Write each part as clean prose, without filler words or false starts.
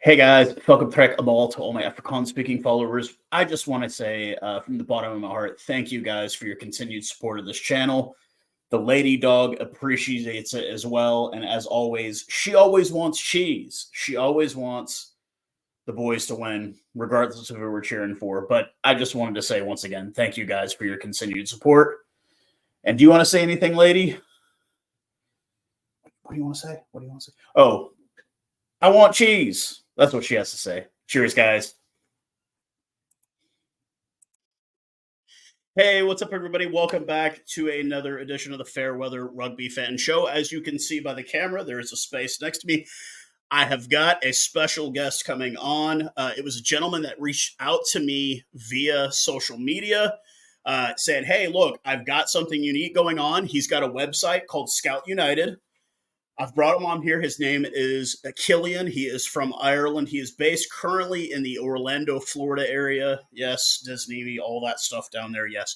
Hey guys, welcome back to all my Afrikaans speaking followers. I just want to say from the bottom of my heart, thank you guys for your continued support of this channel. The lady dog appreciates it as well. And as always, she always wants cheese. She always wants the boys to win, regardless of who we're cheering for. But I just wanted to say once again, thank you guys for your continued support. And do you want to say anything, lady? What do you want to say? What do you want to say? Oh, I want cheese. That's what she has to say. Cheers, guys. Hey, what's up, everybody? Welcome back to another edition of the Fairweather Rugby Fan Show. As you can see by the camera, there is a space next to me. I have got a special guest coming on. It was a gentleman that reached out to me via social media saying, hey, look, I've got something unique going on. He's got a website called Scout United. I've brought him on here. His name is Cillian. He is from Ireland. He is based currently in the Orlando, Florida area. Yes, Disney, all that stuff down there, yes.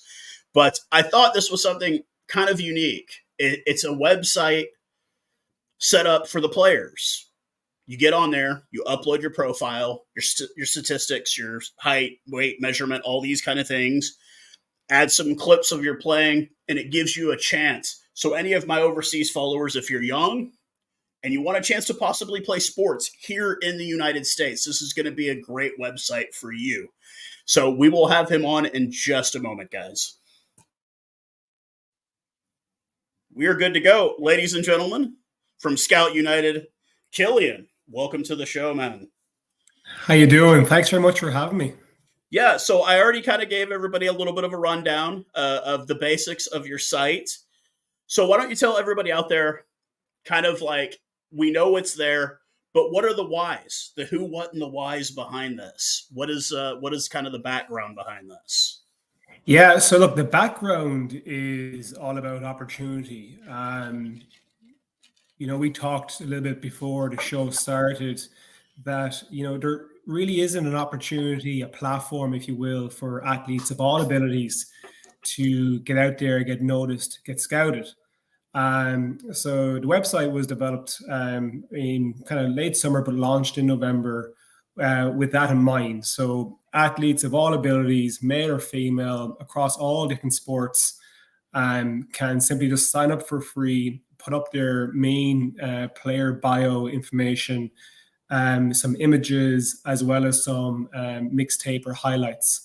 But I thought this was something kind of unique. It's a website set up for the players. You get on there, you upload your profile, your statistics, your height, weight, measurement, all these kind of things. Add some clips of your playing, and it gives you a chance. So any of my overseas followers, if you're young and you want a chance to possibly play sports here in the United States, this is going to be a great website for you. So we will have him on in just a moment, guys. We are good to go. Ladies and gentlemen, from Scout United, Cillian, welcome to the show, man. How you doing? Thanks very much for having me. Yeah, so I already kind of gave everybody a little bit of a rundown of the basics of your site. So why don't you tell everybody out there, kind of like, we know it's there, but what are the whys, the who, what, and the whys behind this? What is kind of the background behind this? Yeah, so look, the background is all about opportunity. We talked a little bit before the show started that, there really isn't an opportunity, a platform, if you will, for athletes of all abilities to get out there, get noticed, get scouted. So the website was developed in kind of late summer, but launched in November with that in mind. So athletes of all abilities, male or female, across all different sports, can simply just sign up for free, put up their main player bio information, some images, as well as some mixtape or highlights.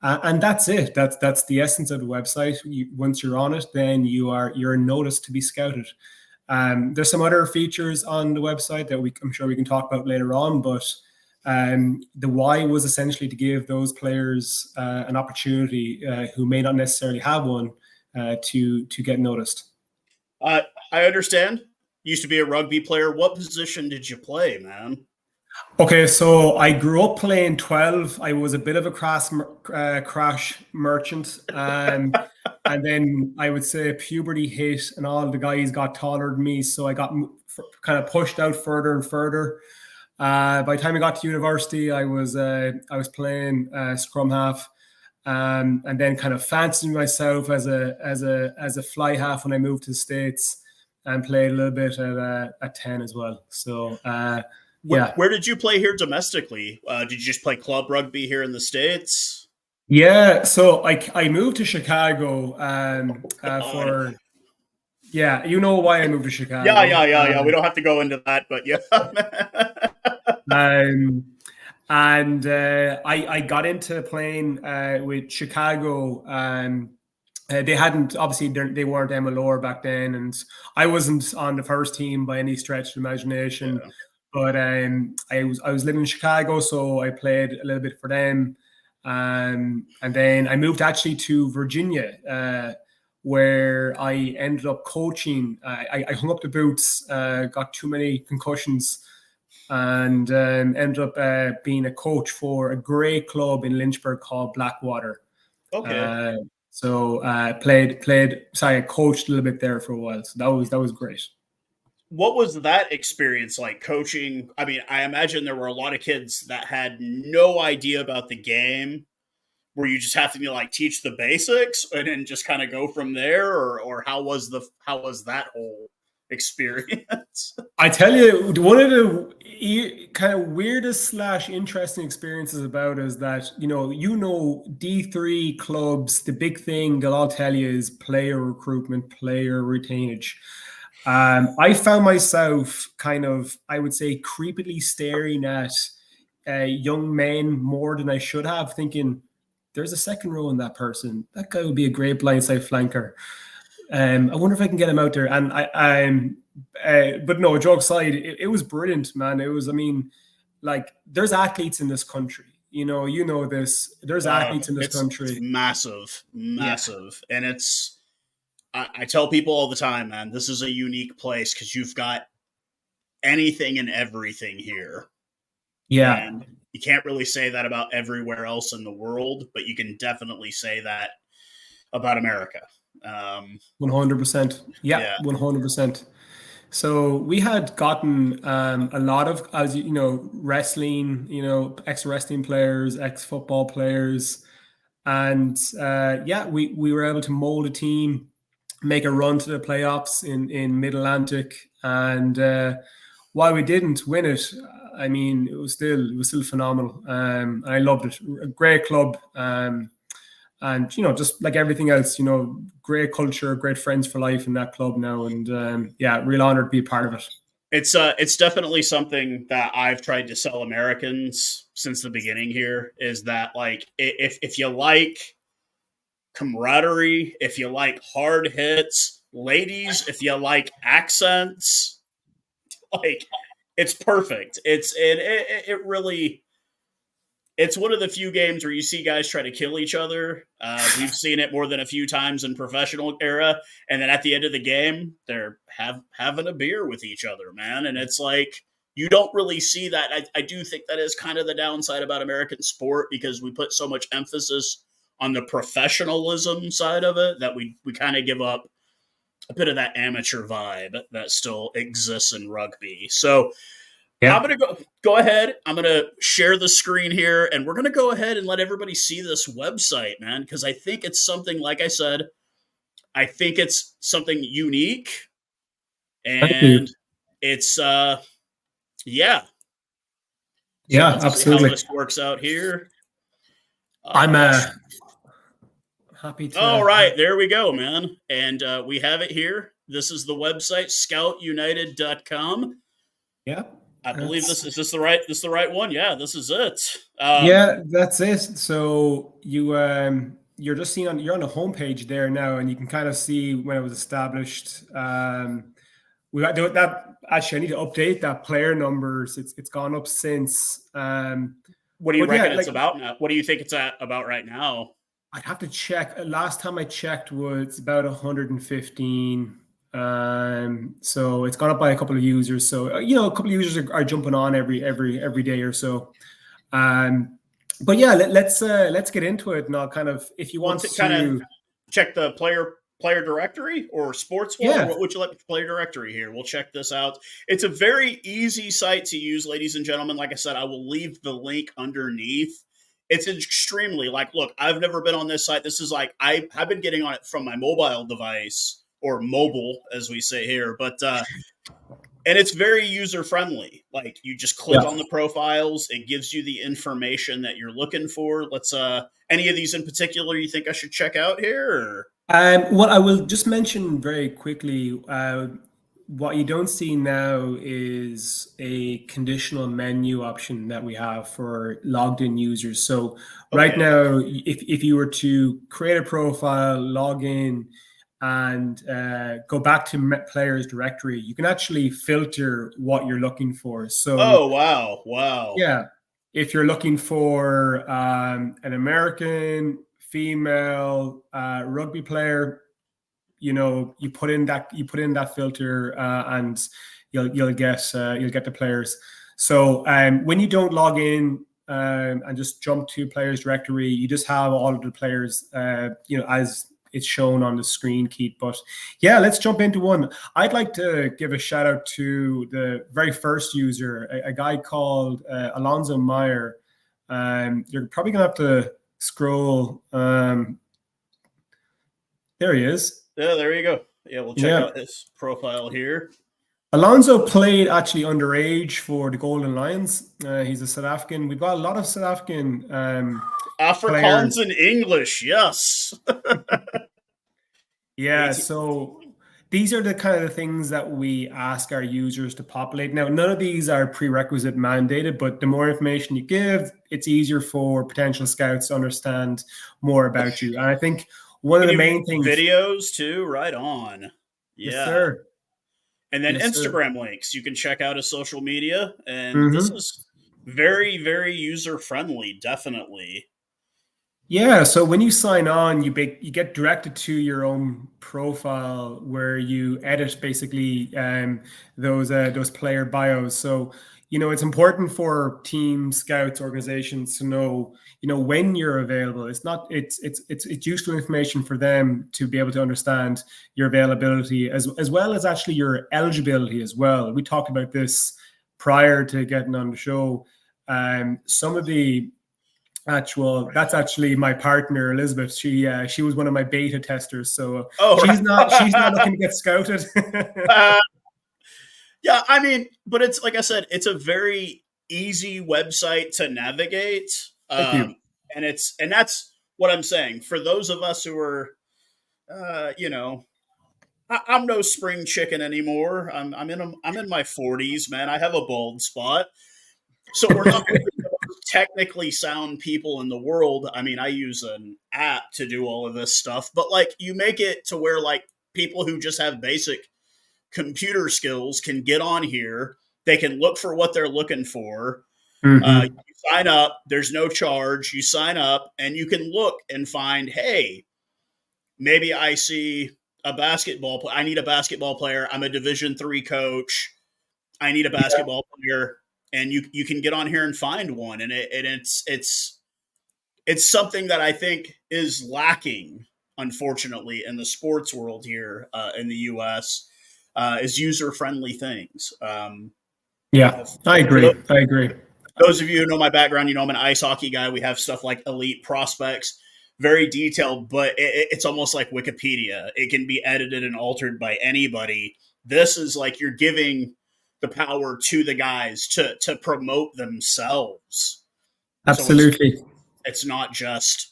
And that's it. That's the essence of the website. Once you're on it, then you're noticed to be scouted. There's some other features on the website that I'm sure we can talk about later on. But the why was essentially to give those players an opportunity who may not necessarily have one to get noticed. I understand. Used to be a rugby player. What position did you play, man? Okay, so I grew up playing 12. I was a bit of a crash merchant. And then I would say puberty hit and all the guys got taller than me. So I got kind of pushed out further and further. By the time I got to university, I was playing scrum half. And then kind of fancied myself as a fly half when I moved to the States, and played a little bit at 10 as well. So Where did you play here domestically? Did you just play club rugby here in the States? Yeah, so I moved to Chicago for. Yeah, you know why I moved to Chicago. Yeah. We don't have to go into that, but yeah. And I got into playing with Chicago. They hadn't, obviously they weren't MLR back then, and I wasn't on the first team by any stretch of the imagination. Yeah. But I was living in Chicago, so I played a little bit for them. And then I moved actually to Virginia, where I ended up coaching. I hung up the boots, got too many concussions, and ended up being a coach for a great club in Lynchburg called Blackwater. Okay. I coached a little bit there for a while. So that was great. What was that experience like, coaching? I mean, I imagine there were a lot of kids that had no idea about the game. Were you just having to like teach the basics and then just kind of go from there, or how was that whole experience? I tell you, one of the kind of weirdest slash interesting experiences about is that, D3 clubs, the big thing they'll all tell you is player recruitment, player retainage. I found myself kind of, I would say, creepily staring at young men more than I should have, thinking, there's a second row in that person. That guy would be a great blindside flanker. I wonder if I can get him out there. And but no, joke aside, it was brilliant, man. It was, I mean, like, there's athletes in this country. You know this. There's athletes in this It's country. massive, Yeah. massive, and I tell people all the time, man, this is a unique place because you've got anything and everything here. Yeah. And you can't really say that about everywhere else in the world, but you can definitely say that about America. 100%. Yeah, 100%. So we had gotten a lot of, as you know, wrestling, ex-wrestling players, ex-football players. And we were able to mold a team, make a run to the playoffs in Mid-Atlantic. And while we didn't win it, I mean, it was still phenomenal. I loved it. A great club. And just like everything else, great culture, great friends for life in that club now, and real honor to be a part of it. It's definitely something that I've tried to sell Americans since the beginning here, is that, like, if you like camaraderie, if you like hard hits, ladies, if you like accents, like, it's perfect. It really. It's one of the few games where you see guys try to kill each other. We've seen it more than a few times in professional era. And then at the end of the game, they're having a beer with each other, man. And it's like, you don't really see that. I do think that is kind of the downside about American sport, because we put so much emphasis on the professionalism side of it that we kind of give up a bit of that amateur vibe that still exists in rugby. So Yeah. I'm going to go ahead. I'm going to share the screen here, and we're going to go ahead and let everybody see this website, man, because I think it's something, like I said, I think it's something unique, and it's, Yeah, So let's absolutely. see how this works out here. I'm happy to. All right, there we go, man. And we have it here. This is the website, scoutunited.com. Yeah. I believe this is the right one. Yeah, this is it. Yeah, that's it. So you're just seeing you're on the homepage there now, and you can kind of see when it was established. We got that. Actually, I need to update that player numbers. It's gone up since. What do you reckon it's about now? What do you think it's about right now? I'd have to check. Last time I checked was about 115. So it's gone up by a couple of users. So a couple of users are jumping on every day or so. But yeah, let's get into it. And I'll kind of, if you want to kind of check the player directory or sports wall. Yeah. What would you like? Player directory here. We'll check this out. It's a very easy site to use, ladies and gentlemen. Like I said, I will leave the link underneath. It's extremely, look, I've never been on this site. This is like, I've been getting on it from my mobile device, or mobile, as we say here. But, and it's very user-friendly. Like, you just click on the profiles. It gives you the information that you're looking for. Let's, any of these in particular you think I should check out here? Well, I will just mention very quickly, what you don't see now is a conditional menu option that we have for logged in users. So right now, if you were to create a profile, log in, and go back to players directory, you can actually filter what you're looking for. So, wow. Yeah. If you're looking for an American female rugby player, you put in that filter, and you'll get the players. So when you don't log in and just jump to players directory, you just have all of the players as it's shown on the screen, Keith. But yeah, let's jump into one. I'd like to give a shout out to the very first user, a guy called Alonzo Meyer. You're probably gonna have to scroll. There he is. Yeah, there you go. Yeah, we'll check out his profile here. Alonso played actually underage for the Golden Lions. He's a South African. We've got a lot of South African Afrikaans players. and English, yes. Yeah, 18. so these are the kind of things that we ask our users to populate. Now, none of these are prerequisite mandated, but the more information you give, it's easier for potential scouts to understand more about you. And I think one of Can the you main make things, videos too? Right on. yes, Yeah. sir. And then Yes, sir. Instagram links. You can check out his social media. And this Hmm. is very, very user friendly, definitely. Yeah, so when you sign on, you get directed to your own profile where you edit basically those player bios. So it's important for team scouts organizations to know when you're available. It's not it's useful information for them to be able to understand your availability as well as actually your eligibility as well. We talked about this prior to getting on the show. Some of the actual that's actually my partner Elizabeth. She was one of my beta testers, so Oh, she's not right. looking to get scouted. Yeah, I mean, but it's like I said, it's a very easy website to navigate. Thank you. And that's what I'm saying. For those of us who are you know, I'm no spring chicken anymore. I'm in my 40s, man. I have a bald spot. So we're not really the most technically sound people in the world. I mean, I use an app to do all of this stuff, but like you make it to where like people who just have basic computer skills can get on here. They can look for what they're looking for. Hmm. You sign up. There's no charge. You sign up, and you can look and find, hey, maybe I see a basketball. I need a basketball player. I'm a Division 3 coach. I need a Yeah, basketball player, and you can get on here and find one, and it's something that I think is lacking, unfortunately, in the sports world here in the U.S. Is user friendly things. yeah, I For agree. I agree. those of you who know my background, I'm an ice hockey guy. We have stuff like elite prospects, very detailed, but it's almost like Wikipedia. It can be edited and altered by anybody. This is like you're giving the power to the guys to promote themselves. So Absolutely. it's not just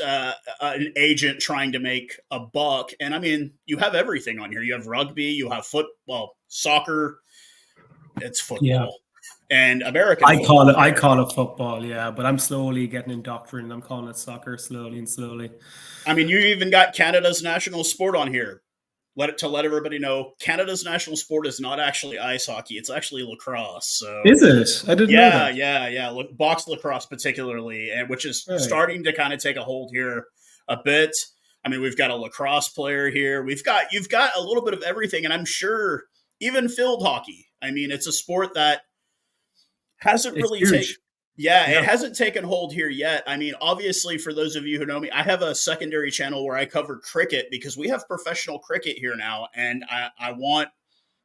an agent trying to make a buck. And I mean, you have everything on here. You have rugby, you have football, soccer. It's Yeah. football and American I football. call it football, yeah, but I'm slowly getting indoctrinated. I'm calling it soccer slowly and slowly. I mean, you even got Canada's national sport on here. Let everybody know Canada's national sport is not actually ice hockey; it's actually lacrosse. So Is it? I didn't know yeah, that. yeah, yeah. Look, box lacrosse particularly, and which is Right. starting to kind of take a hold here a bit. I mean, we've got a lacrosse player here. You've got a little bit of everything, and I'm sure even field hockey. I mean, it's a sport that hasn't It's really taken. huge. Yeah, it Yeah. hasn't taken hold here yet. I mean, obviously, for those of you who know me, I have a secondary channel where I cover cricket because we have professional cricket here now, and I want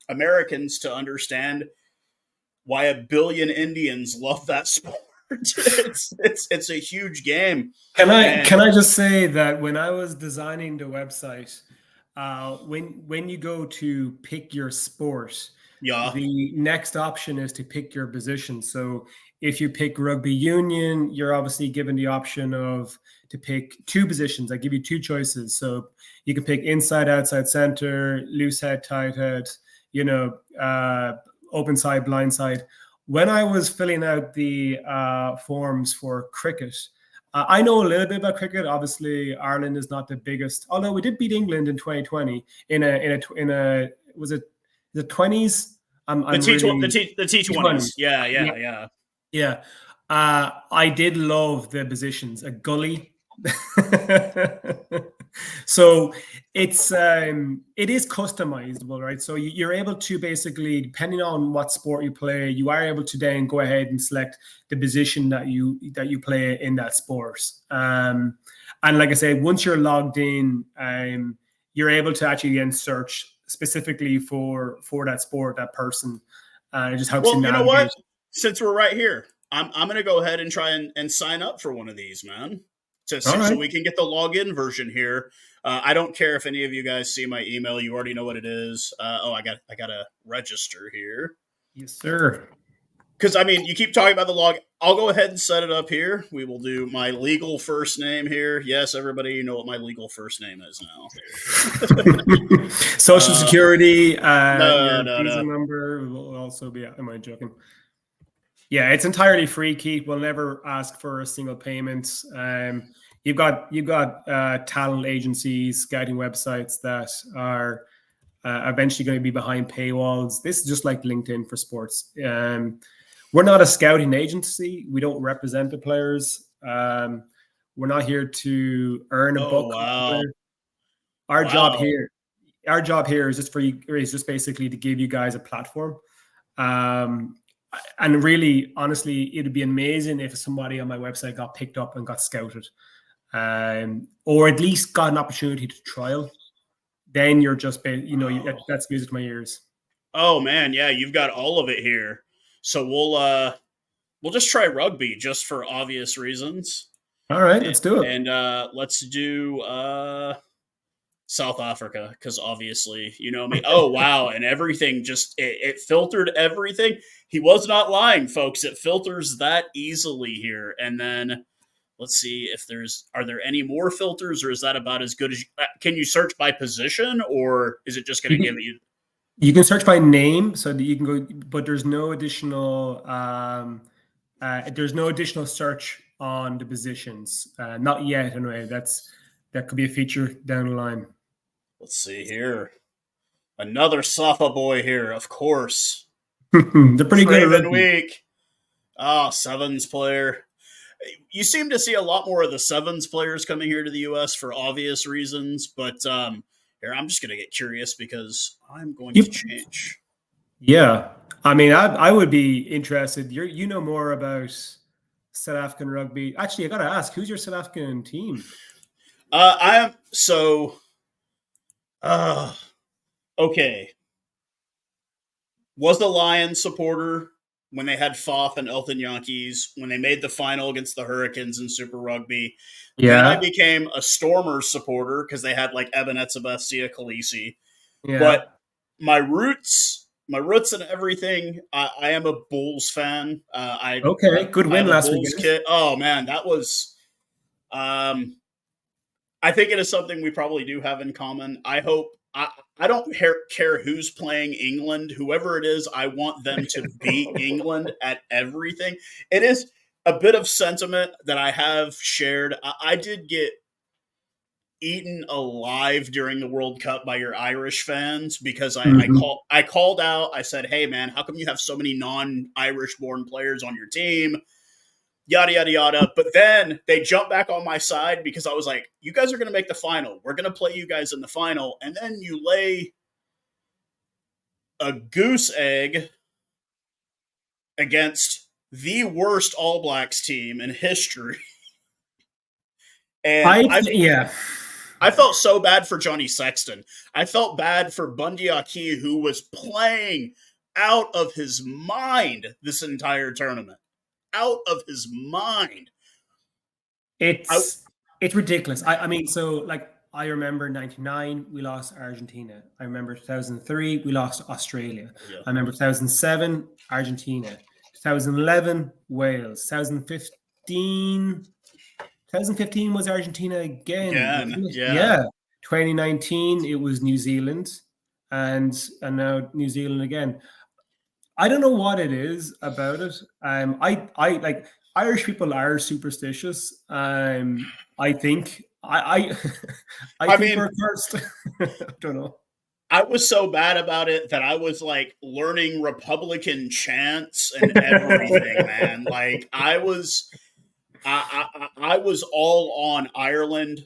Americans to understand why 1 billion Indians love that sport. It's a huge game, Can and I just say that when I was designing the website, when you go to pick your sport, yeah. the next option is to pick your position. So if you pick rugby union, you're obviously given the option of to pick two positions. I give you two choices. So you can pick inside, outside, center, loose head, tight head, open side, blind side. When I was filling out the forms for cricket, I know a little bit about cricket. Obviously, Ireland is not the biggest, although we did beat England in 2020 in a was it the 20s? I'm really The T20s. T20s. Yeah, Yeah, yeah, yeah. yeah. I did love the positions. A gully. So it is customizable, right? So you're able to basically, depending on what sport you play, you are able to then go ahead and select the position that you play in that sport. And like I said, once you're logged in, you're able to actually then search specifically for that sport, that person. It just helps you Well, you know navigate. what? Since we're right here, I'm gonna go ahead and try and sign up for one of these, man. All So right. we can get the login version here. I don't care if any of you guys see my email. You already know what it is. I got to register here. Yes, sir. Because, I mean, you keep talking about the log. I'll go ahead and set it up here. We will do my legal first name here. Yes, everybody, you know what my legal first name is now. Social security, No, your no, visa no. number will also be. Am I joking? Yeah, it's entirely free, Keith. We'll never ask for a single payment. You've got talent agencies, scouting websites that are eventually going to be behind paywalls. This is just like LinkedIn for sports. We're not a scouting agency. We don't represent the players. We're not here to earn a Oh, book. wow. Our job Wow. here, is just basically to give you guys a platform. And really, honestly, it'd be amazing if somebody on my website got picked up and got scouted, or at least got an opportunity to trial. Then you're just, that's music to my ears. Oh, man. Yeah, you've got all of it here. So we'll just try rugby just for obvious reasons. All right, let's do it. And let's do South Africa, because obviously, you know me. Oh, wow. And everything it filtered everything. He was not lying, folks. It filters that easily here. And then let's see if are there any more filters, or is that about as good as can you search by position, or is it just going to give you? You can search by name, so that you can go, but there's no additional search on the positions. Not yet, anyway. That could be a feature down the line. Let's see here. Another Safa boy here, of course. They're pretty good at rugby. Week. Oh, sevens player. You seem to see a lot more of the sevens players coming here to the U.S. for obvious reasons, but here I'm just going to get curious because I'm going to change. Yeah, I mean, I would be interested. You know more about South African rugby. Actually, I got to ask, who's your South African team? I am so. Okay. Was the Lions supporter when they had Foth and Elton Yankees, when they made the final against the Hurricanes in Super Rugby. Yeah. Then I became a Stormers supporter because they had like Eben Etzebeth, Khaleesi. Yeah. But my roots and everything, I am a Bulls fan. Good win last weekend. Oh, man, that was I think it is something we probably do have in common. I hope I don't care who's playing England. Whoever it is, I want them to beat England at everything. It is a bit of sentiment that I have shared. I did get eaten alive during the World Cup by your Irish fans because I called out. I said, "Hey, man, how come you have so many non-Irish born players on your team?" Yada, yada, yada. But then they jumped back on my side because I was like, you guys are going to make the final. We're going to play you guys in the final. And then you lay a goose egg against the worst All Blacks team in history. And I felt so bad for Johnny Sexton. I felt bad for Bundy Aki, who was playing out of his mind this entire tournament. Out of his mind. It's ridiculous. I mean, so like I remember 99, we lost Argentina. I remember 2003, we lost Australia. Yeah. I remember 2007, Argentina. 2011, Wales. 2015 was Argentina again. Yeah. 2019, it was New Zealand, and now New Zealand again. I don't know what it is about it. I like Irish people are superstitious. I think I think we're cursed. I don't know. I was so bad about it that I was like learning Republican chants and everything, man. Like I was all on Ireland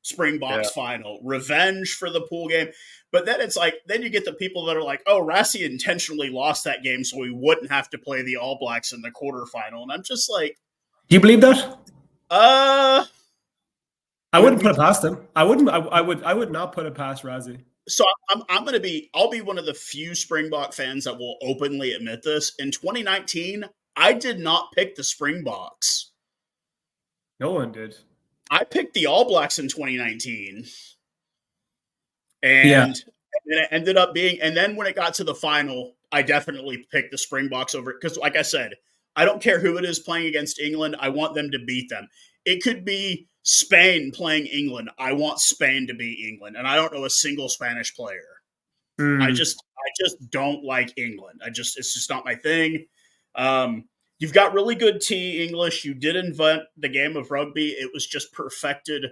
Springboks final, revenge for the pool game. But then it's like, then you get the people that are like, oh, Rassie intentionally lost that game so we wouldn't have to play the All Blacks in the quarterfinal. And I'm just like, do you believe that? I wouldn't put it past him. I would not put it past Rassie. So I'll be one of the few Springbok fans that will openly admit this. In 2019, I did not pick the Springboks. No one did. I picked the All Blacks in 2019. Yeah. And it ended up being, and then when it got to the final, I definitely picked the Springboks over it because, like I said, I don't care who it is playing against England. I want them to beat them. It could be Spain playing England. I want Spain to beat England, and I don't know a single Spanish player. I just don't like England. It's just not my thing. You've got really good T English. You did invent the game of rugby. It was just perfected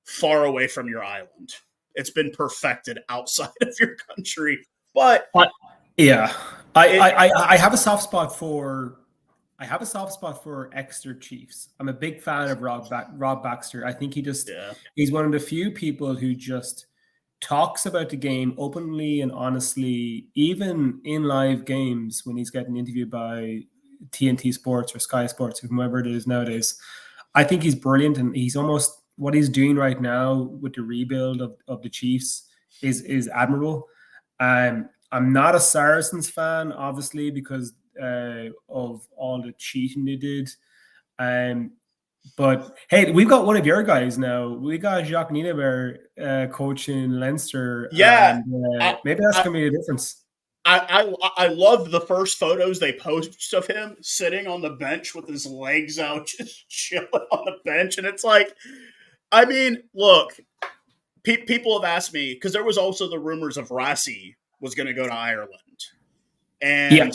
far away from your island. It's been perfected outside of your country. But yeah, I have a soft spot for Exeter Chiefs. I'm a big fan of Rob Baxter. I think he's one of the few people who just talks about the game openly and honestly, even in live games when he's getting interviewed by TNT Sports or Sky Sports or whoever it is nowadays. I think he's brilliant, and he's almost what he's doing right now with the rebuild of the Chiefs is admirable. I'm not a Saracens fan, obviously, because of all the cheating they did. But hey, we've got one of your guys now. We got Jacques Nienaber coaching Leinster. yeah, And, maybe that's going to be the difference. I love the first photos they post of him sitting on the bench with his legs out, just chilling on the bench. And it's like, I mean, look, people have asked me, because there was also the rumors of Rassie was going to go to Ireland. And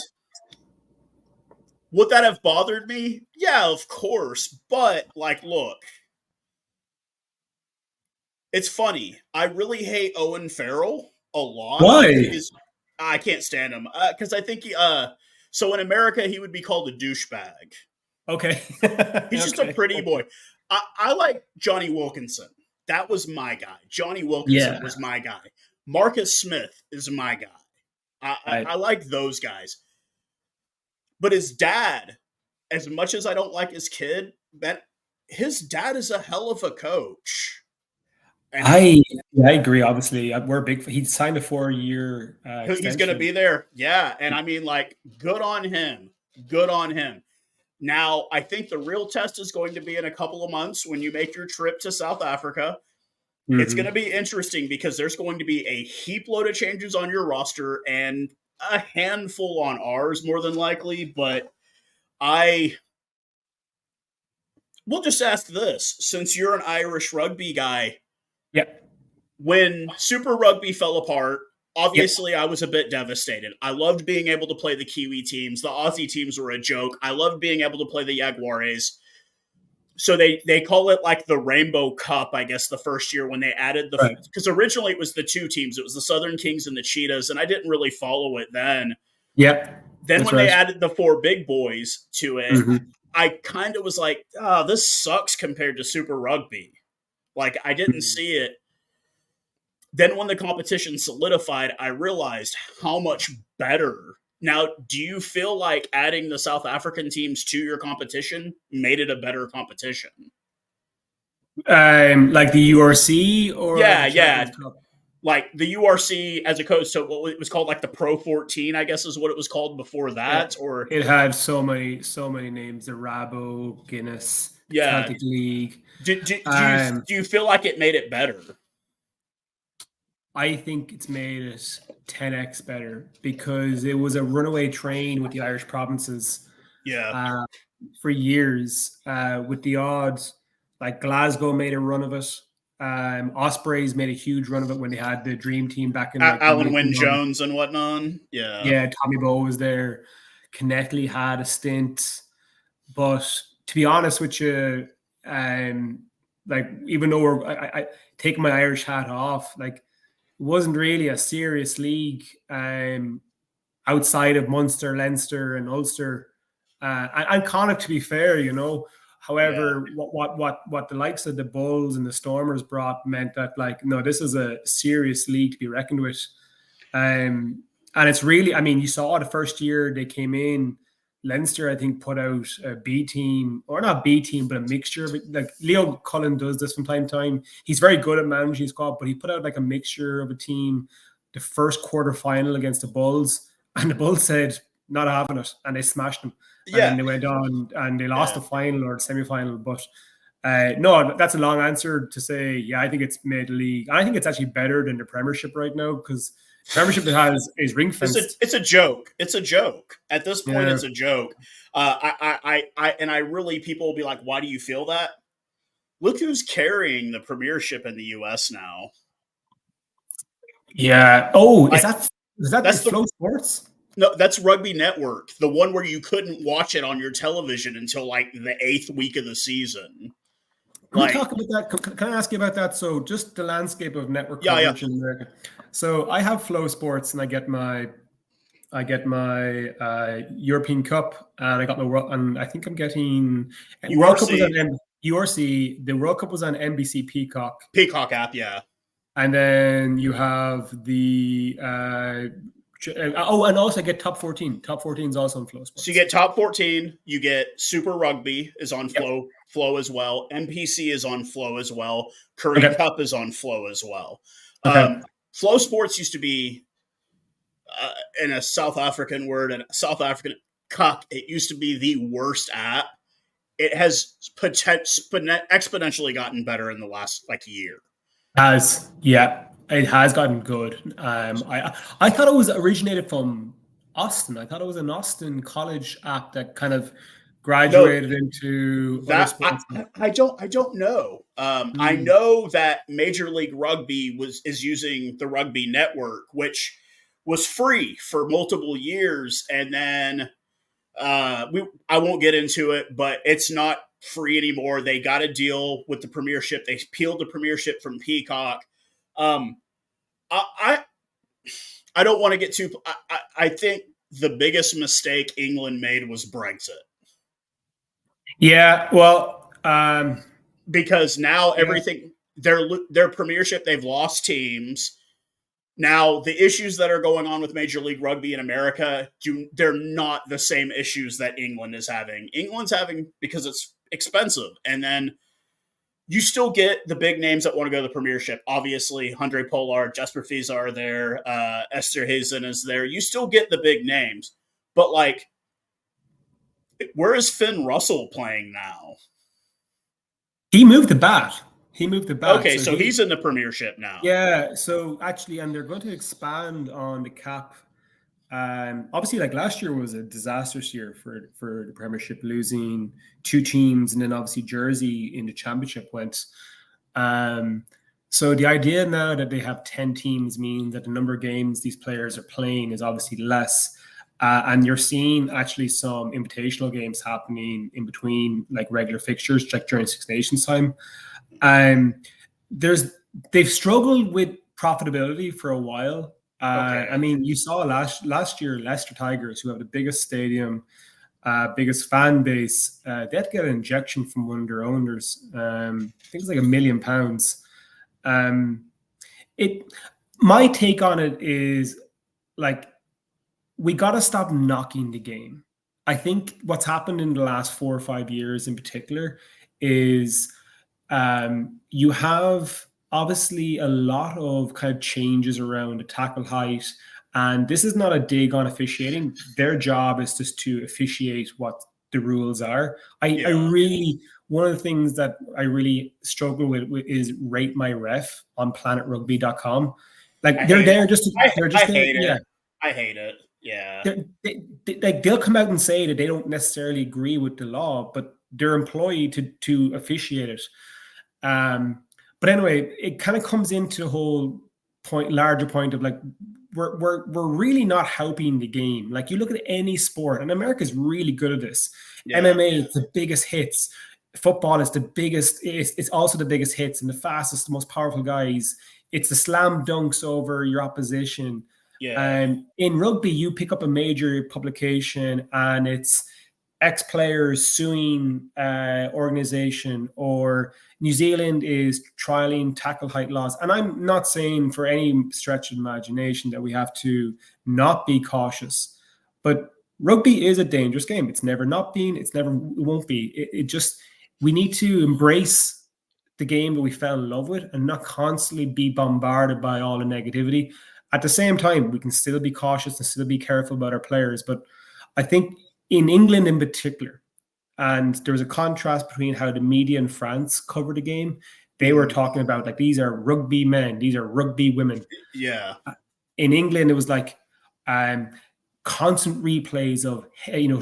would that have bothered me? Yeah, of course. But, like, look, it's funny. I really hate Owen Farrell a lot. Why? I can't stand him. Because I think so in America, he would be called a douchebag. Okay. He's just a pretty boy. I like Johnny Wilkinson. That was my guy. Johnny Wilkinson was my guy. Marcus Smith is my guy. I like those guys. But his dad, as much as I don't like his kid, his dad is a hell of a coach. And I agree. Obviously, we're big. He signed a 4-year. He's going to be there. Yeah, and I mean, like, good on him. Good on him. Now, I think the real test is going to be in a couple of months when you make your trip to South Africa. Mm-hmm. It's going to be interesting because there's going to be a heap load of changes on your roster and a handful on ours, more than likely. But we'll just ask this, since you're an Irish rugby guy. Yeah. When Super Rugby fell apart, obviously I was a bit devastated. I loved being able to play the Kiwi teams. The Aussie teams were a joke. I loved being able to play the Jaguares. So they call it like the Rainbow Cup, I guess, the first year when they added because originally it was the two teams. It was the Southern Kings and the Cheetahs, and I didn't really follow it then. Yep. Then when they added the 4 big boys to it, I kind of was like, oh, this sucks compared to Super Rugby. Like, I didn't see it. Then when the competition solidified, I realized how much better. Now, do you feel like adding the South African teams to your competition made it a better competition? Like the URC or yeah. Like the URC as opposed to what it was called, like the Pro 14, I guess is what it was called before that. Or it had so many names: the Rabo, Guinness, Celtic League. Do you feel like it made it better? I think it's made it 10x better because it was a runaway train with the Irish provinces. Yeah. For years, with the odds, like Glasgow made a run of it. Ospreys made a huge run of it when they had the dream team back in Alan Wynne-Jones and whatnot. Yeah, Tommy Bowe was there. Connectley had a stint, but to be honest with you, like even though I take my Irish hat off, like it wasn't really a serious league outside of Munster, Leinster, and Ulster, and Connacht, to be fair, you know. However, what the likes of the Bulls and the Stormers brought meant that, like, no, this is a serious league to be reckoned with. And it's really, I mean, you saw the first year they came in, Leinster, I think, put out a B team, or not B team, but a mixture of it. Like Leo Cullen does this from time to time. He's very good at managing his squad, but he put out like a mixture of a team, the first quarter final against the Bulls, and the Bulls said, not having it, and they smashed them. And then they went on and they lost the final or the semi-final. But No, that's a long answer to say, yeah, I think it's mid-league. I think it's actually better than the Premiership right now because the Premiership is ring-fenced. It's a joke. It's a joke. At this point, Yeah. it's a joke. I really, people will be like, why do you feel that? Look who's carrying the Premiership in the U.S. now. Yeah. Oh, Like, is that that's the Flow Sports? no, that's Rugby Network, the one where you couldn't watch it on your television until like the 8th week of the season. Can we Like, talk about that? Can I ask you about that? So, just the landscape of network yeah, coverage in America. So, I have Flow Sports, and I get my European Cup, and I got and I think I'm getting World Cup was on URC. The World Cup was on NBC Peacock app, yeah. And then you have the and also I get top 14. Top 14 is also on Flow Sports. So you get top 14. You get Super Rugby is on Yep. Flow as well. NPC is on Flow as well. Curry Cup is on Flow as well. Okay. Flow Sports used to be, in a South African word, and South African cuck, it used to be the worst app. It has exponentially gotten better in the last year. It has gotten good. I thought it was originated from Austin. I thought it was an Austin college app that kind of graduated into that. Other sports. I don't know. I know that Major League Rugby is using the Rugby Network, which was free for multiple years, and then I won't get into it, but it's not free anymore. They got a deal with the Premiership. They peeled the Premiership from Peacock. I don't want to get too. I think the biggest mistake England made was Brexit. Yeah, well, because now everything their Premiership, they've lost teams. Now, the issues that are going on with Major League Rugby in America, they're not the same issues that England is having. England's having because it's expensive. And then you still get the big names that want to go to the Premiership. Obviously, Andre Pollard, Jesper Fiza are there. Esther Hazen is there. You still get the big names. But, where is Finn Russell playing now? He moved the bat. Okay, so he's in the Premiership now. Yeah, so actually, and they're going to expand on the cap. Obviously, last year was a disastrous year for the Premiership, losing 2 teams, and then obviously Jersey in the Championship went. So the idea now that they have 10 teams means that the number of games these players are playing is obviously less. And you're seeing actually some invitational games happening in between regular fixtures, during Six Nations time. They've struggled with profitability for a while. Okay. I mean, you saw last year Leicester Tigers, who have the biggest stadium, biggest fan base, they had to get an injection from one of their owners. I think it's £1 million. My take on it is we got to stop knocking the game. I think what's happened in the last 4 or 5 years in particular is you have obviously a lot of kind of changes around the tackle height. And this is not a dig on officiating. Their job is just to officiate what the rules are. One of the things that I really struggle with is rate my ref on planetrugby.com. They're there just to, they're just there. Yeah. I hate it. Yeah. They'll come out and say that they don't necessarily agree with the law, but they're employed to officiate it. But anyway, it kind of comes into the whole larger point of we're really not helping the game. You look at any sport, and America's really good at this. Yeah. MMA is the biggest hits. Football is the biggest. It's also the biggest hits and the fastest, the most powerful guys. It's the slam dunks over your opposition. Yeah. And in rugby, you pick up a major publication and it's ex-players suing organization, or New Zealand is trialing tackle height laws. And I'm not saying for any stretch of imagination that we have to not be cautious, but rugby is a dangerous game. It's never not been, it won't be. We need to embrace the game that we fell in love with and not constantly be bombarded by all the negativity. At the same time, we can still be cautious and still be careful about our players. But I think in England in particular, And there was a contrast between how the media in France covered the game. They were talking about like, these are rugby men, these are rugby women. Yeah. In England, it was like constant replays of,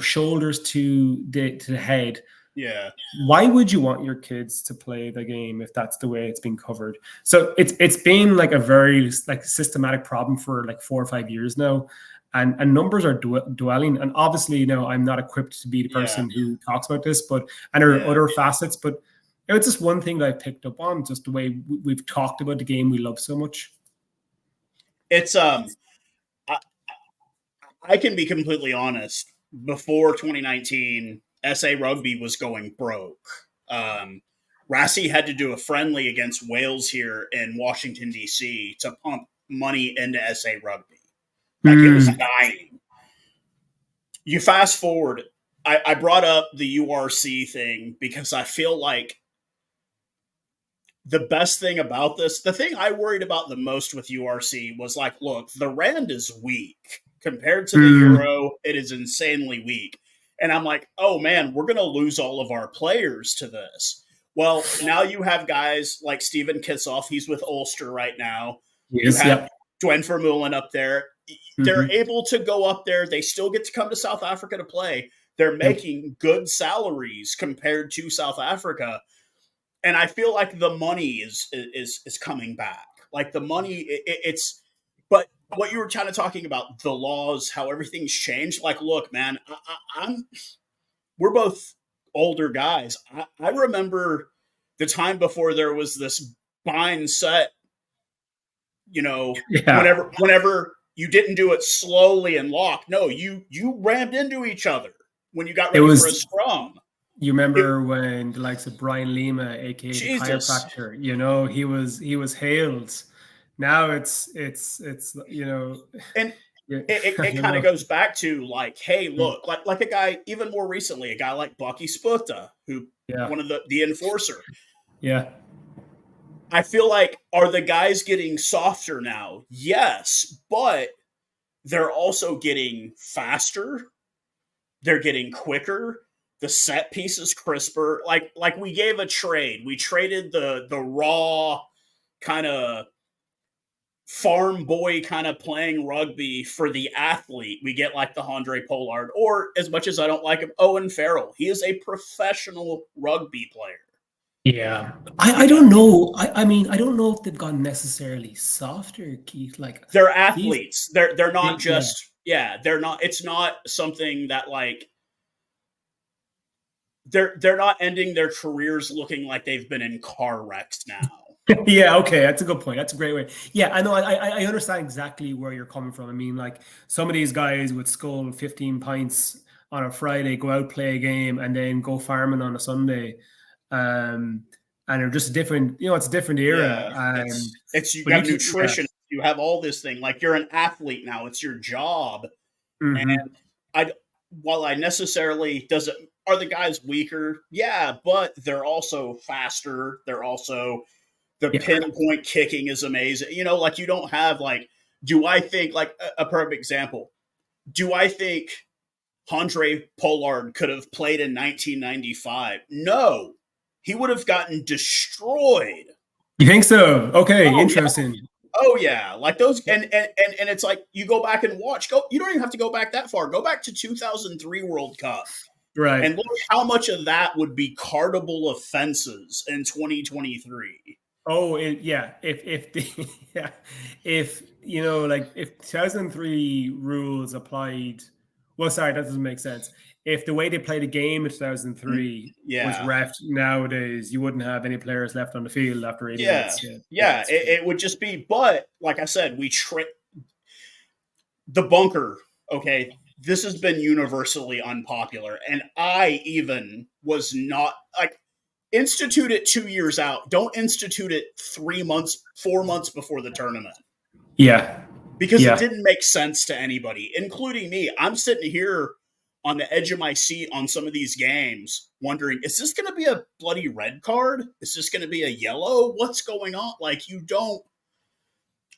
shoulders to the head. Yeah. Why would you want your kids to play the game if that's the way it's being covered? So it's been like a very like systematic problem for like 4 or 5 years now. And numbers are dwelling. And obviously, I'm not equipped to be the person who talks about this, and there are other facets. But it's just one thing that I picked up on, just the way we've talked about the game we love so much. It's I can be completely honest. Before 2019, SA Rugby was going broke. Rassie had to do a friendly against Wales here in Washington, D.C. to pump money into SA Rugby. Like, it was dying. You fast forward, I brought up the URC thing because I feel like the best thing about this, the thing I worried about the most with URC was like, look, the Rand is weak. Compared to the Euro, it is insanely weak. And I'm like, oh man, we're going to lose all of our players to this. Well, now you have guys like Steven Kitsoff. He's with Ulster right now. Yes, you have Dwen Vermeulen up there. They're able to go up there. They still get to come to South Africa to play. They're making good salaries compared to South Africa. And I feel like the money is coming back. Like the money, it's – but what you were kind of talking about, the laws, how everything's changed. Like, look, man, we're both older guys. I remember the time before there was this bind set, whenever you didn't do it slowly and locked. No, you rammed into each other when you got ready for a scrum. You remember when the likes of Brian Lima, aka the chiropractor, he was hailed. Now it's and it kind of goes back to like, hey, look, like a guy even more recently, a guy like Bucky Sputa, who one of the enforcer. Yeah. I feel like, are the guys getting softer now? Yes, but they're also getting faster. They're getting quicker. The set piece is crisper. Like we gave a trade. We traded the raw kind of farm boy kind of playing rugby for the athlete. We get like the Andre Pollard, or as much as I don't like him, Owen Farrell. He is a professional rugby player. Yeah. I don't know. I mean, I don't know if they've gone necessarily softer, Keith. Like, they're athletes. They're not just they're not, it's not something that like they're not ending their careers looking like they've been in car wrecks now. Yeah, okay, that's a good point. That's a great way. Yeah, I know. I understand exactly where you're coming from. I mean, like, some of these guys would scull 15 pints on a Friday, go out, play a game, and then go farming on a Sunday. And they're just different. It's a different era. Yeah, it's you have nutrition. You have all this thing. Like, you're an athlete now. It's your job. And while I necessarily are the guys weaker? Yeah, but they're also faster. They're also. The pinpoint kicking is amazing. Like, you don't have like, do I think like a perfect example? Do I think Andre Pollard could have played in 1995? No, he would have gotten destroyed. You think so? Okay, interesting. Yeah. Oh yeah, like those, and it's like you go back and watch. You don't even have to go back that far. Go back to 2003 World Cup. Right. And look how much of that would be cardable offenses in 2023. Oh, if 2003 rules applied, well, sorry, that doesn't make sense. If the way they played the game in 2003 was reffed nowadays, you wouldn't have any players left on the field after 80 minutes. Yeah, it would just be. But like I said, the bunker. Okay, this has been universally unpopular, and I even was not like. Institute it 2 years out. Don't institute it 4 months before the tournament. Yeah. Because it didn't make sense to anybody, including me. I'm sitting here on the edge of my seat on some of these games wondering, is this going to be a bloody red card? Is this going to be a yellow? What's going on? Like,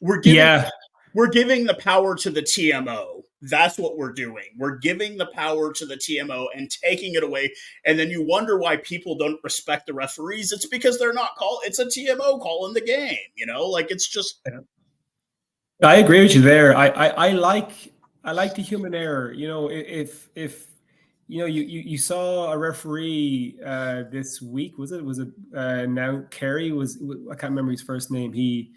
we're giving the power to the TMO. That's what we're doing. We're giving the power to the TMO and taking it away. And then you wonder why people don't respect the referees. It's because they're not it's a TMO calling the game, like it's just. I agree with you there. I like the human error. If you saw a referee this week, was it now Kerry was, I can't remember his first name. He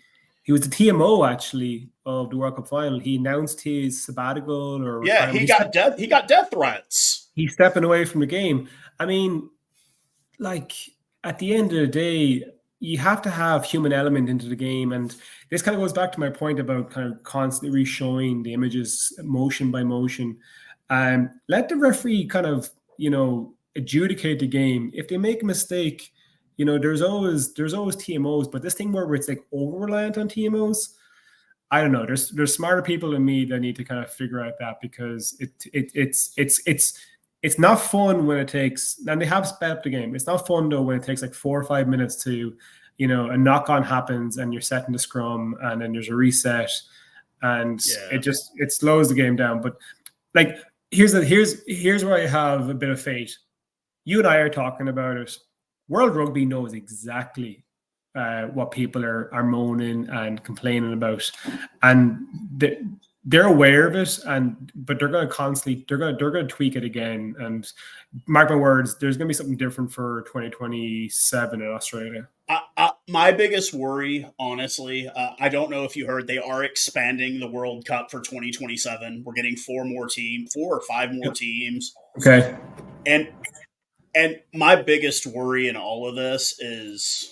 was the TMO actually of the World Cup final. He announced his sabbatical or retirement. He got death threats. He's stepping away from the game. I mean, like at the end of the day, you have to have human element into the game, and this kind of goes back to my point about kind of constantly re-showing the images motion by motion. Let the referee kind of adjudicate the game. If they make a mistake, there's always TMOs, but this thing where it's like over reliant on TMOs, I don't know. There's smarter people than me that need to kind of figure out that, because it's not fun when it takes, and they have sped up the game. It's not fun though when it takes like 4 or 5 minutes to, a knock on happens and you're setting the scrum and then there's a reset and it slows the game down. But like here's where I have a bit of faith. You and I are talking about it. World Rugby knows exactly what people are moaning and complaining about, and they're aware of it, but they're going to constantly they're going to tweak it again. And mark my words, there's going to be something different for 2027 in Australia. My biggest worry, honestly, I don't know if you heard, they are expanding the World Cup for 2027. We're getting 4 or 5 more teams. Okay. And my biggest worry in all of this is,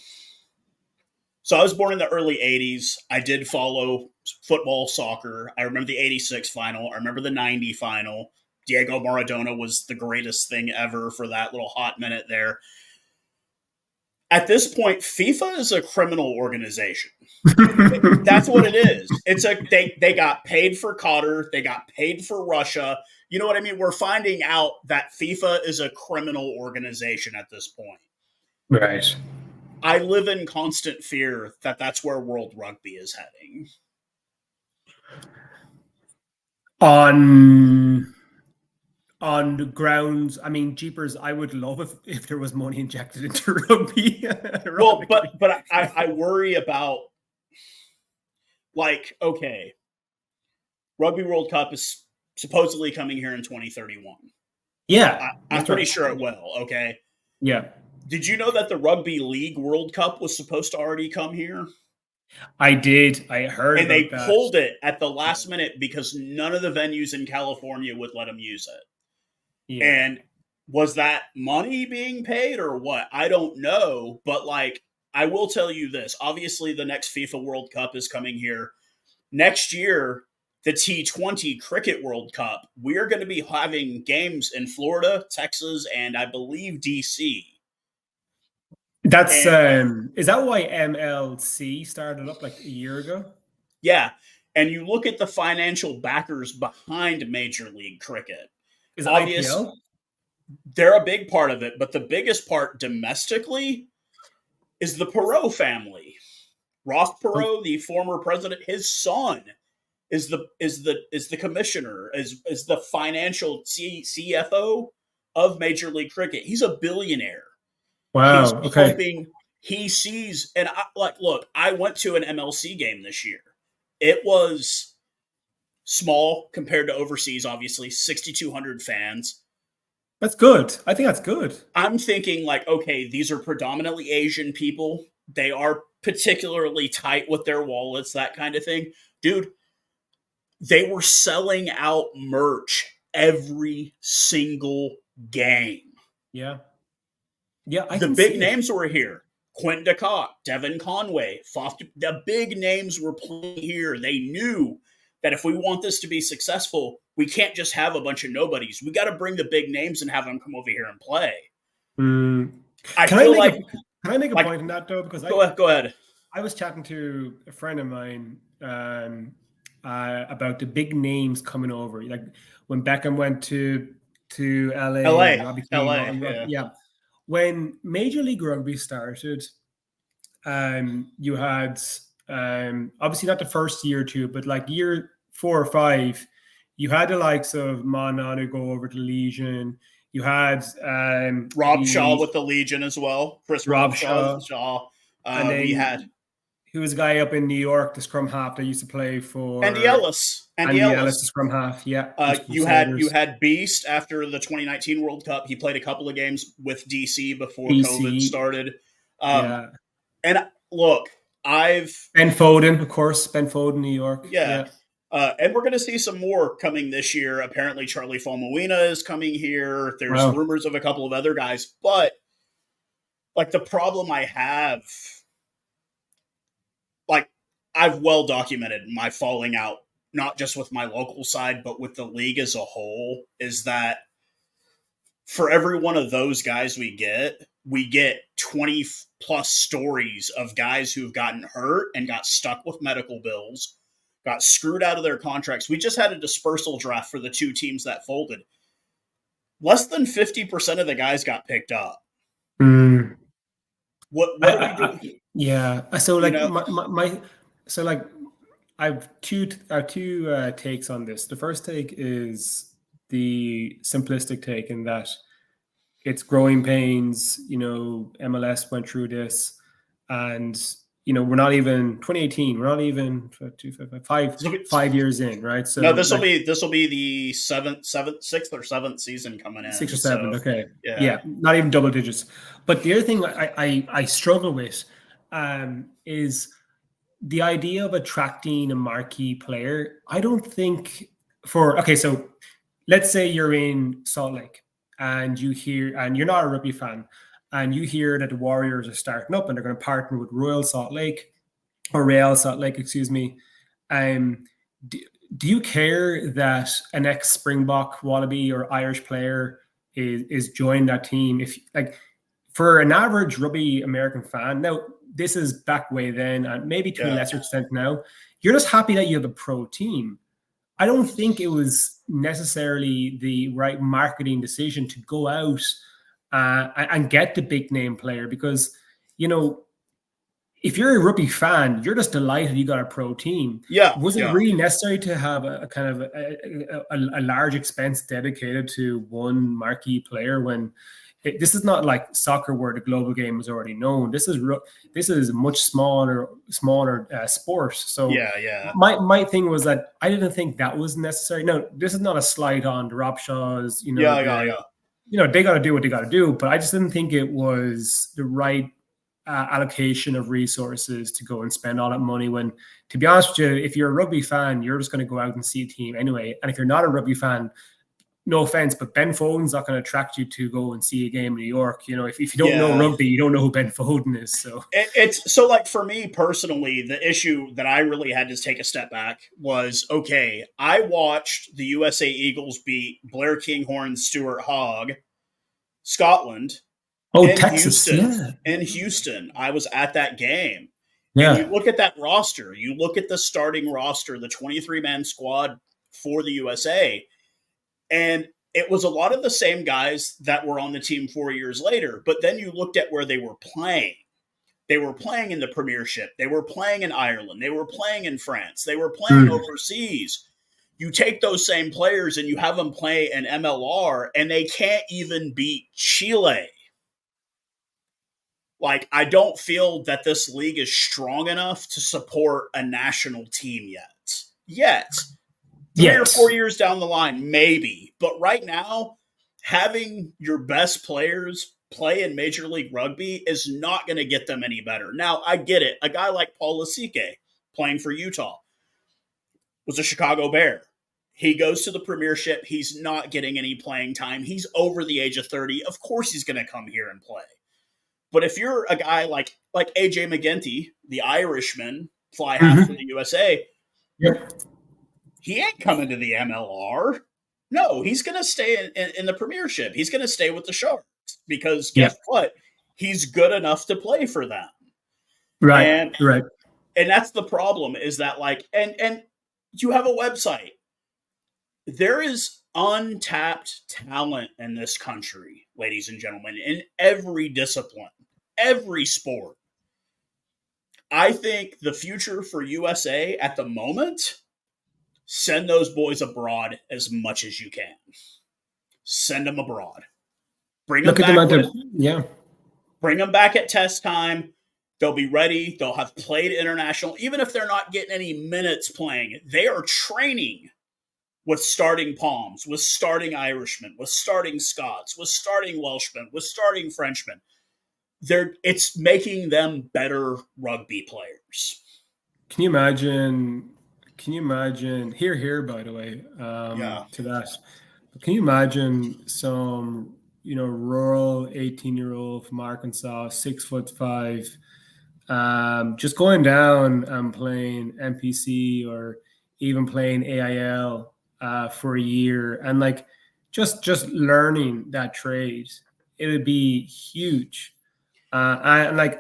so I was born in the early 80s. I did follow football, soccer. I remember the 86 final. I remember the 90 final. Diego Maradona was the greatest thing ever for that little hot minute there. At this point, FIFA is a criminal organization. That's what it is. It's they got paid for Qatar. They got paid for Russia. You know what I mean? We're finding out that FIFA is a criminal organization at this point. Right. I live in constant fear that that's where World Rugby is heading. On the grounds, I mean, jeepers, I would love if there was money injected into rugby. Well, but I worry about, like, okay, Rugby World Cup is supposedly coming here in 2031. Yeah. I'm pretty sure it will, okay? Yeah. Did you know that the Rugby League World Cup was supposed to already come here? I did. I heard and about that. And they pulled it at the last minute because none of the venues in California would let them use it. Yeah. And was that money being paid or what? I don't know. But, like, I will tell you this. Obviously, the next FIFA World Cup is coming here. Next year, the T20 Cricket World Cup, we're going to be having games in Florida, Texas, and I believe DC. That's is that why MLC started up like a year ago? Yeah. And you look at the financial backers behind Major League Cricket. Is it IPL? They're a big part of it, but the biggest part domestically is the Perot family. Ross Perot, the former president, his son is the commissioner, is the financial CFO of Major League Cricket. He's a billionaire. Wow. He's okay. Hoping he sees, and look, I went to an MLC game this year. It was small compared to overseas, obviously, 6,200 fans. That's good. I think that's good. I'm thinking, like, okay, these are predominantly Asian people. They are particularly tight with their wallets, that kind of thing. Dude, they were selling out merch every single game. Yeah. Yeah, the big names were here. Quentin DeCock, Devin Conway, the big names were playing here. They knew that if we want this to be successful, we can't just have a bunch of nobodies. We got to bring the big names and have them come over here and play. Can I make a point on that, though? Because go ahead. I was chatting to a friend of mine about the big names coming over. Like when Beckham went to LA. Yeah. When Major League Rugby started, you had obviously not the first year or two, but like year 4 or 5, you had the likes of Mananu go over to Legion. You had Rob Shaw with the Legion as well. Chris Rob Shaw. And We had then who was a guy up in New York, the scrum half that used to play for Andy Ellis. Andy Ellis, the scrum half. Yeah. You had Beast after the 2019 World Cup. He played a couple of games with DC before COVID started. Yeah. And look, Ben Foden, of course. Ben Foden, New York. Yeah. And we're going to see some more coming this year. Apparently, Charlie Faumuina is coming here. There's rumors of a couple of other guys. But, like, the problem I have, like, I've well documented my falling out, not just with my local side, but with the league as a whole, is that for every one of those guys we get 20 plus stories of guys who've gotten hurt and got stuck with medical bills, got screwed out of their contracts. We just had a dispersal draft for the 2 teams that folded. Less than 50% of the guys got picked up. What are we doing? Yeah. So like I have two takes on this. The first take is the simplistic take in that it's growing pains. MLS went through this, and we're not even 2018. We're not even 5 years in, right? So no, this will be the sixth or seventh season coming in. 6 or 7, okay, yeah, not even double digits. But the other thing I struggle with is the idea of attracting a marquee player. I don't think so let's say you're in Salt Lake and you're not a rugby fan, and you hear that the Warriors are starting up and they're going to partner with Real Salt Lake, excuse me. Do you care that an ex-Springbok, Wallaby, or Irish player is joining that team? If for an average rugby American fan, now this is back way then, and maybe to a lesser extent now, you're just happy that you have a pro team. I don't think it was necessarily the right marketing decision to go out and get the big name player, because if you're a rugby fan, you're just delighted you got a pro team. Was it really necessary to have a kind of a large expense dedicated to one marquee player when this is not like soccer where the global game is already known? This is a much smaller sport. So my thing was that I didn't think that was necessary. No, this is not a slight on the Rob Shaws. They got to do what they got to do, but I just didn't think it was the right allocation of resources to go and spend all that money when, to be honest with you, if you're a rugby fan, you're just going to go out and see a team anyway. And if you're not a rugby fan, no offense, but Ben Foden's not going to attract you to go and see a game in New York. If you don't know rugby, you don't know who Ben Foden is. So it's so, like, for me personally, the issue that I really had to take a step back was, okay, I watched the USA Eagles beat Blair Kinghorn, Stuart Hogg, Scotland. Texas, in Houston. I was at that game. Yeah. And you look at that roster. You look at the starting roster, the 23-man squad for the USA, and it was a lot of the same guys that were on the team 4 years later. But then you looked at where they were playing. They were playing in the Premiership. They were playing in Ireland. They were playing in France. They were playing overseas. You take those same players and you have them play an MLR, and they can't even beat Chile. Like, I don't feel that this league is strong enough to support a national team yet. 3 or 4 years down the line, maybe. But right now, having your best players play in Major League Rugby is not going to get them any better. Now, I get it. A guy like Paul Lasike, playing for Utah, was a Chicago Bear. He goes to the Premiership. He's not getting any playing time. He's over the age of 30. Of course he's going to come here and play. But if you're a guy like AJ McGinty, the Irishman, fly half for the USA, he ain't coming to the MLR. No, he's going to stay in the Premiership. He's going to stay with the Sharks because guess what? He's good enough to play for them. Right. And that's the problem, is that, like, and you have a website. There is untapped talent in this country, ladies and gentlemen, in every discipline, every sport. I think the future for USA at the moment, Send those boys abroad as much as you can. Send them abroad. Bring them back bring them back at test time. They'll be ready. They'll have played international. Even if they're not getting any minutes playing, they are training with starting Palms, with starting Irishmen, with starting Scots, with starting Welshmen, with starting Frenchmen. It's making them better rugby players. Can you imagine? Here, by the way, to that. Can you imagine some, rural 18-year-old from Arkansas, 6'5", just going down and playing NPC or even playing AIL for a year and like just learning that trade? It would be huge. I've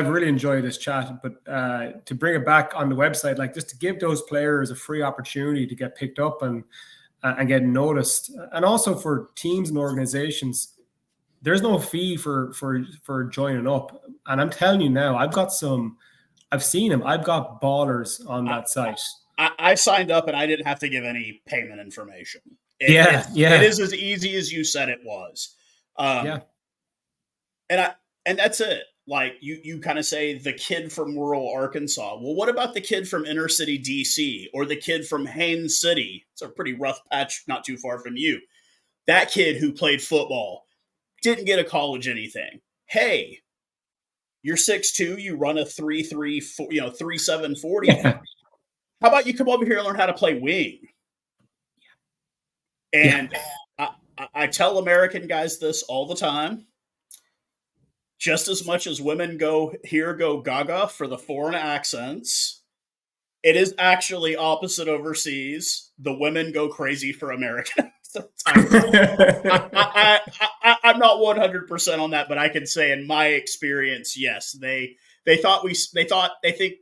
really enjoyed this chat, but to bring it back on the website, like just to give those players a free opportunity to get picked up and get noticed, and also for teams and organizations, there's no fee for joining up. And I'm telling you now, I've seen them. I've got ballers on that site. I signed up and I didn't have to give any payment information. It is as easy as you said it was. And that's it. Like you kind of say the kid from rural Arkansas. Well, what about the kid from inner city DC or the kid from Haines City? It's a pretty rough patch, not too far from you. That kid who played football didn't get a college anything. Hey, you're 6'2", you run a 3.3, 3.7 40. Yeah. How about you come over here and learn how to play wing? And I tell American guys this all the time. Just as much as women go gaga for the foreign accents, it is actually opposite overseas. The women go crazy for American accents. I'm not 100% on that, but I can say in my experience, yes, they think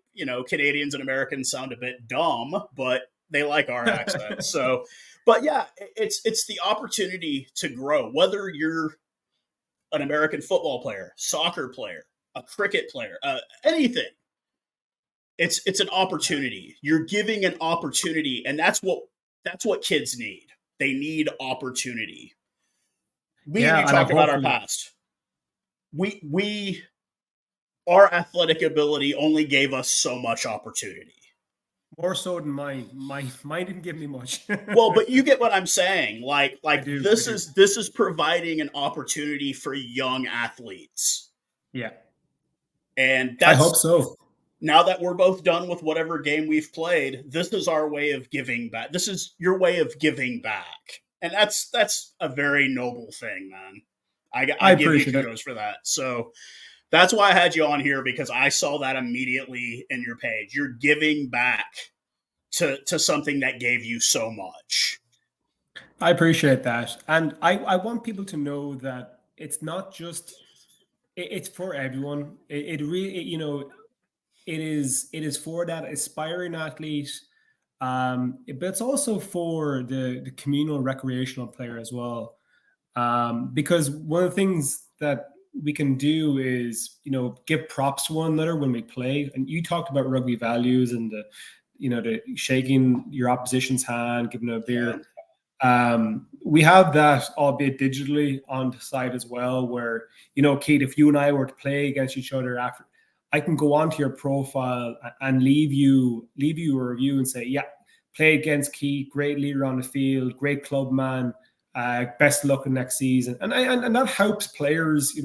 Canadians and Americans sound a bit dumb, but they like our accent. So, but yeah, it's the opportunity to grow, whether you're an American football player, soccer player, a cricket player, anything. It's an opportunity. You're giving an opportunity, and that's what kids need. They need opportunity. We talk about our past. Our athletic ability only gave us so much opportunity. More so than mine. Mine didn't give me much. Well, but you get what I'm saying. This is providing an opportunity for young athletes. Yeah. And I hope so. Now that we're both done with whatever game we've played, this is our way of giving back. This is your way of giving back. And that's a very noble thing, man. I give you kudos for that. So that's why I had you on here, because I saw that immediately in your page. You're giving back to something that gave you so much. I appreciate that. And I want people to know that it's not just, it's for everyone. It really, it is for that aspiring athlete, but it's also for the communal recreational player as well. Because one of the things that we can do is, give props to one another when we play. And you talked about rugby values and the shaking your opposition's hand, giving a beer. We have that, albeit digitally, on the site as well, where, Kate, if you and I were to play against each other after, I can go onto your profile and leave you a review and say, yeah, play against Keith, great leader on the field, great club man, best of luck in next season. And that helps players,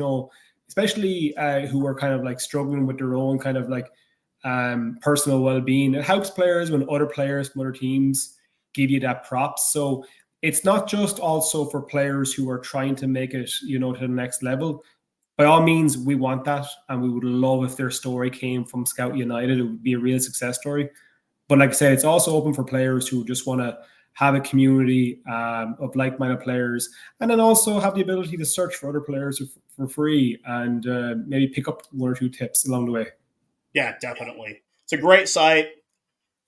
especially who are kind of like struggling with their own kind of like personal well-being. It helps players when other players from other teams give you that props. So it's not just also for players who are trying to make it, to the next level. By all means, we want that, and we would love if their story came from Scout United. It would be a real success story. But like I said, it's also open for players who just want to have a community of like-minded players, and then also have the ability to search for other players for free and maybe pick up one or two tips along the way. Yeah, definitely. It's a great site.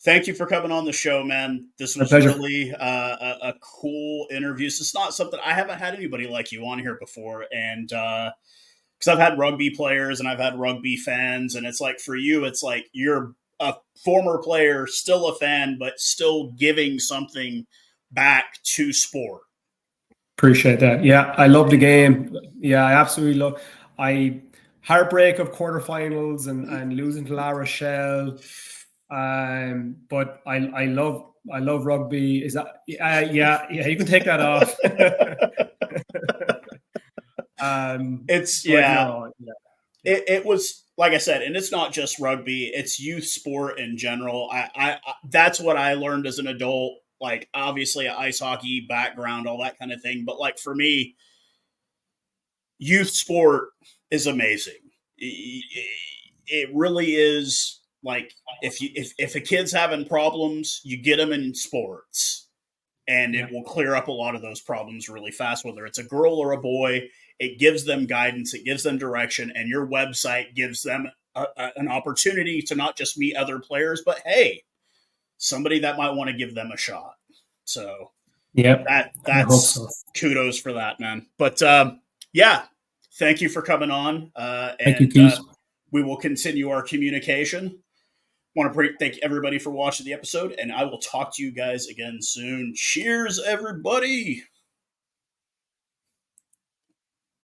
Thank you for coming on the show, man. This was really a cool interview. It's not something, I haven't had anybody like you on here before, and because I've had rugby players and I've had rugby fans, and it's like, for you, it's like you're a former player, still a fan, but still giving something back to sport. Appreciate that. Yeah, I love the game. Yeah, I absolutely love. I heartbreak of quarterfinals and losing to La Rochelle. But I love rugby. Is that yeah, you can take that off. It's But yeah. no, yeah. It was, like I said, and it's not just rugby; it's youth sport in general. I that's what I learned as an adult. Like, obviously, ice hockey background, all that kind of thing. But like for me, youth sport is amazing. It really is. Like, if a kid's having problems, you get them in sports, and it will clear up a lot of those problems really fast. Whether it's a girl or a boy, it gives them guidance, it gives them direction, and your website gives them an opportunity to not just meet other players, but hey, somebody that might want to give them a shot. So Yep, I hope that's so. kudos for that, man. But yeah, thank you for coming on, Thank you, and Keith. we will continue our communication. Want to thank everybody for watching the episode, and I will talk to you guys again soon. Cheers, everybody.